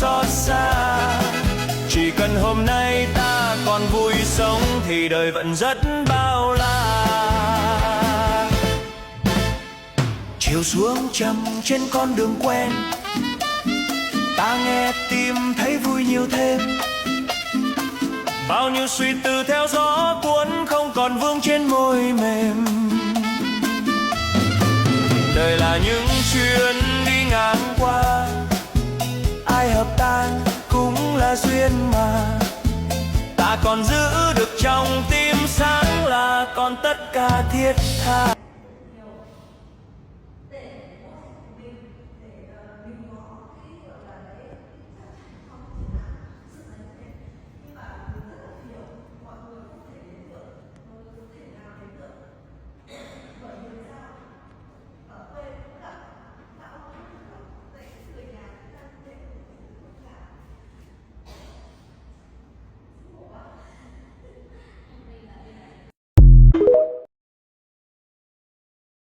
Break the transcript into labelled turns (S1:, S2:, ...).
S1: xót xa. Chỉ cần hôm nay ta còn vui sống thì đời vẫn rất bao la. Chiều xuống trầm trên con đường quen, ta nghe tim thấy vui nhiều thêm. Bao nhiêu suy tư theo gió cuốn không còn vương trên môi mềm. Đời là những chuyến đi ngang qua, ai hợp tan cũng là duyên mà. Ta còn giữ được trong tim sáng là còn tất cả thiết tha.